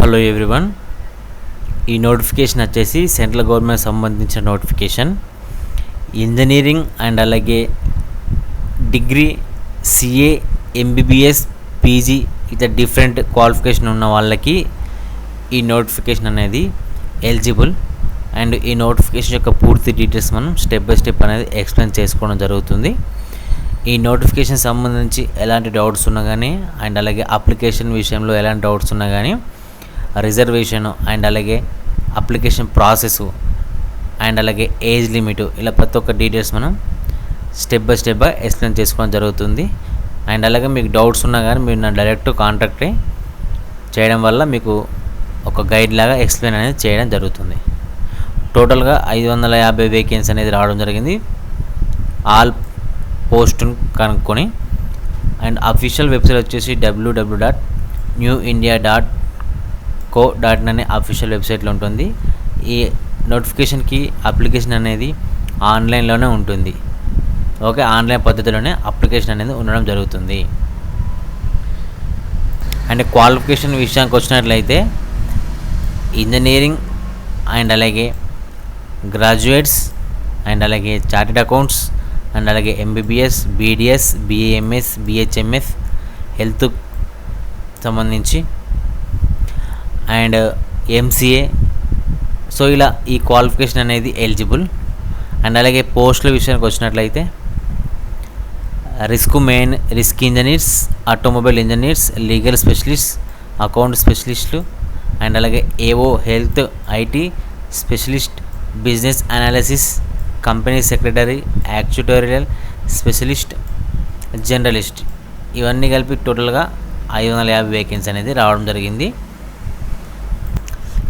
Hello everyone. ఈ notification వచ్చేసి central government సంబంధించిన నోటిఫికేషన్. ఇంజనీరింగ్ అండ్ అలాగే డిగ్రీ, సిఏ, ఎంబీబీఎస్, పీజీ ఇట్లా డిఫరెంట్ క్వాలిఫికేషన్ ఉన్న వాళ్ళకి ఈ నోటిఫికేషన్ అనేది ఎలిజిబుల్. అండ్ ఈ నోటిఫికేషన్ యొక్క పూర్తి డీటెయిల్స్ మనం స్టెప్ బై స్టెప్ అనేది ఎక్స్ప్లెయిన్ చేసుకోవడం జరుగుతుంది. ఈ నోటిఫికేషన్ సంబంధించి ఎలాంటి డౌట్స్ ఉన్నా కానీ, అండ్ అలాగే అప్లికేషన్ విషయంలో ఎలాంటి డౌట్స్ ఉన్నా కానీ, రిజర్వేషను అండ్ అలాగే అప్లికేషన్ ప్రాసెస్ అండ్ అలాగే ఏజ్ లిమిట్, ఇలా ప్రతి ఒక్క డీటెయిల్స్ మనం స్టెప్ బై స్టెప్గా ఎక్స్ప్లెయిన్ చేసుకోవడం జరుగుతుంది. అండ్ అలాగే మీకు డౌట్స్ ఉన్నా కానీ మీరు నా డైరెక్ట్ కాంటాక్ట్ చేయడం వల్ల మీకు ఒక గైడ్ లాగా ఎక్స్ప్లెయిన్ అనేది చేయడం జరుగుతుంది. టోటల్గా 550 వేకెన్సీ అనేది రావడం జరిగింది. ఆల్ పోస్టును కనుక్కొని. అండ్ అఫీషియల్ వెబ్సైట్ వచ్చేసి www.newindia.co.in అనే అఫీషియల్ వెబ్సైట్లో ఉంటుంది. ఈ నోటిఫికేషన్కి అప్లికేషన్ అనేది ఆన్లైన్లోనే ఉంటుంది. ఓకే, ఆన్లైన్ పద్ధతిలోనే అప్లికేషన్ అనేది ఉండడం జరుగుతుంది. అండ్ క్వాలిఫికేషన్ విషయానికి వచ్చినట్లయితే ఇంజనీరింగ్ అండ్ అలాగే గ్రాడ్యుయేట్స్ అండ్ అలాగే చార్టెడ్ అకౌంట్స్ అండ్ అలాగే MBBS, BDS, BAMS, BHMS, health సంబంధించి అండ్ ఎంసీఏ. సో ఇలా ఈ క్వాలిఫికేషన్ అనేది ఎలిజిబుల్. అండ్ అలాగే పోస్టుల విషయానికి వచ్చినట్లయితే risk engineers, automobile engineers, legal specialist, account స్పెషలిస్టులు అండ్ అలాగే AO, health, IT specialist, business analysis, company secretary, actuarial specialist, journalist, ఇవన్నీ కలిపి టోటల్గా 550 వేకెన్సీ అనేది రావడం జరిగింది.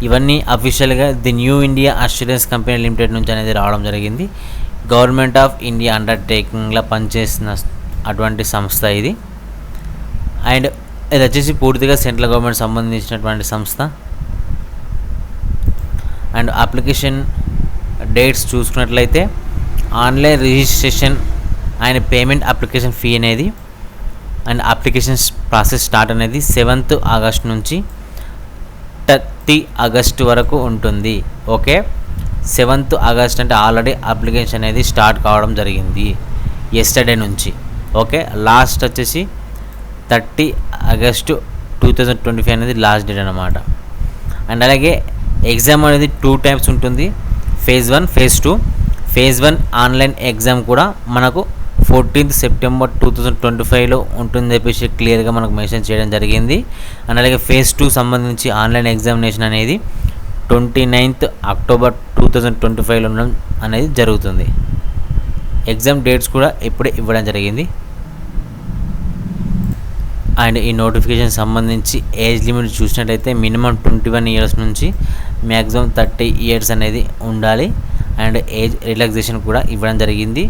ఇవన్నీ అఫీషియల్గా the new India assurance company limited నుంచి అనేది రావడం జరిగింది. గవర్నమెంట్ ఆఫ్ ఇండియా అండర్టేకింగ్లో పనిచేసిన అటువంటి సంస్థ ఇది. అండ్ ఇది వచ్చేసి పూర్తిగా సెంట్రల్ గవర్నమెంట్ సంబంధించినటువంటి సంస్థ. అండ్ అప్లికేషన్ డేట్స్ చూసుకున్నట్లయితే online registration and payment application fee అనేది అండ్ అప్లికేషన్ ప్రాసెస్ స్టార్ట్ అనేది 7th ఆగస్ట్ నుంచి 30 ఆగస్ట్ వరకు ఉంటుంది. ఓకే, 7th ఆగస్ట్ అంటే ఆల్రెడీ అప్లికేషన్ అనేది స్టార్ట్ కావడం జరిగింది ఎస్టర్డే నుంచి. ఓకే, లాస్ట్ వచ్చేసి 30 ఆగస్టు 2025 అనేది లాస్ట్ డేట్ అన్నమాట. అండ్ అలాగే ఎగ్జామ్ అనేది 2 టైమ్స్ ఉంటుంది. Phase 1, phase 2. Phase 1 online exam కూడా మనకు 14th సెప్టెంబర్ 2025లో ఉంటుందని చెప్పేసి క్లియర్గా మనకు మెన్షన్ చేయడం జరిగింది. అండ్ అలాగే ఫేజ్ 2 సంబంధించి ఆన్లైన్ ఎగ్జామినేషన్ అనేది 29th అక్టోబర్ 2025లో ఉండడం అనేది జరుగుతుంది. ఎగ్జామ్ డేట్స్ కూడా ఇప్పుడే ఇవ్వడం జరిగింది. అండ్ ఈ నోటిఫికేషన్ సంబంధించి ఏజ్ లిమిట్ చూసినట్టయితే మినిమం 21 ఇయర్స్ నుంచి మ్యాక్సిమం 30 ఇయర్స్ అనేది ఉండాలి. అండ్ ఏజ్ రిలాక్సేషన్ కూడా ఇవ్వడం జరిగింది.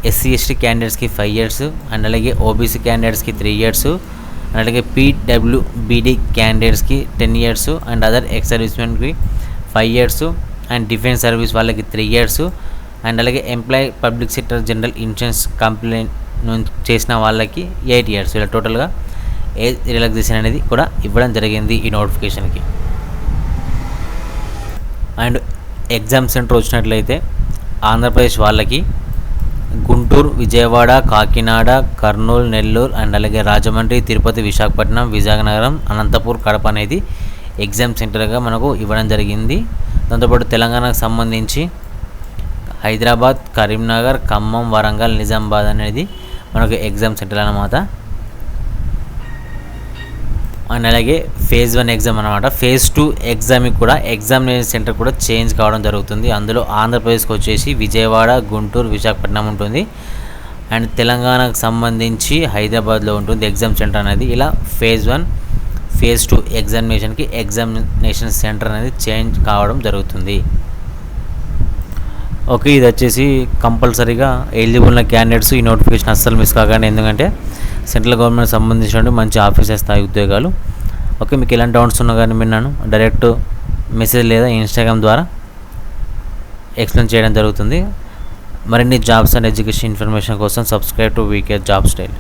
ఎస్సీ ఎస్టీ క్యాండిడేట్స్కి 5 ఇయర్స్ అండ్ అలాగే ఓబీసీ క్యాండిడేట్స్కి 3 ఇయర్స్ అండ్ అలాగే పీడబ్ల్యూబీడీ క్యాండిడేట్స్కి 10 ఇయర్స్ అండ్ అదర్ ఎక్స్ సర్వీస్మెన్కి 5 ఇయర్స్ అండ్ డిఫెన్స్ సర్వీస్ వాళ్ళకి 3 ఇయర్స్ అండ్ అలాగే employee public sector general insurance complaint చేసిన వాళ్ళకి 8 ఇయర్స్. ఇలా టోటల్గా ఏజ్ రిలాక్సేషన్ అనేది కూడా ఇవ్వడం జరిగింది ఈ నోటిఫికేషన్కి. అండ్ ఎగ్జామ్ సెంటర్ వచ్చినట్లయితే ఆంధ్రప్రదేశ్ వాళ్ళకి గుంటూరు, విజయవాడ, కాకినాడ, కర్నూలు, నెల్లూరు అండ్ అలాగే రాజమండ్రి, తిరుపతి, విశాఖపట్నం, విజయనగరం, అనంతపూర్, కడప అనేది ఎగ్జామ్ సెంటర్గా మనకు ఇవ్వడం జరిగింది. దాంతోపాటు తెలంగాణకు సంబంధించి హైదరాబాద్, కరీంనగర్, ఖమ్మం, వరంగల్, నిజామాబాద్ అనేది మనకు ఎగ్జామ్ సెంటర్ అన్నమాట. అండ్ అలాగే ఫేజ్ 1 ఎగ్జామ్ అనమాట. ఫేజ్ 2 ఎగ్జామ్కి కూడా ఎగ్జామినేషన్ సెంటర్ కూడా చేంజ్ కావడం జరుగుతుంది. అందులో ఆంధ్రప్రదేశ్కి వచ్చేసి విజయవాడ, గుంటూరు, విశాఖపట్నం ఉంటుంది. అండ్ తెలంగాణకు సంబంధించి హైదరాబాద్లో ఉంటుంది ఎగ్జామ్ సెంటర్ అనేది. ఇలా ఫేజ్ 1, ఫేజ్ 2 ఎగ్జామినేషన్కి ఎగ్జామినేషన్ సెంటర్ అనేది చేంజ్ కావడం జరుగుతుంది. ఓకే, ఇది వచ్చేసి కంపల్సరీగా ఎలిజిబుల్ ఉన్న క్యాండిడేట్స్ ఈ నోటిఫికేషన్ అస్సలు మిస్ కాకండి. ఎందుకంటే సెంట్రల్ గవర్నమెంట్ సంబంధించిన మంచి ఆఫీసర్ స్థాయి ఉద్యోగాలు. ఓకే, మీకు ఎలాంటి డౌట్స్ ఉన్నా కానీ విన్నాను డైరెక్ట్ మెసేజ్ లేదా ఇన్స్టాగ్రామ్ ద్వారా ఎక్స్ప్లెయిన్ చేయడం జరుగుతుంది. మరిన్ని జాబ్స్ అండ్ ఎడ్యుకేషన్ ఇన్ఫర్మేషన్ కోసం subscribe to VK job style.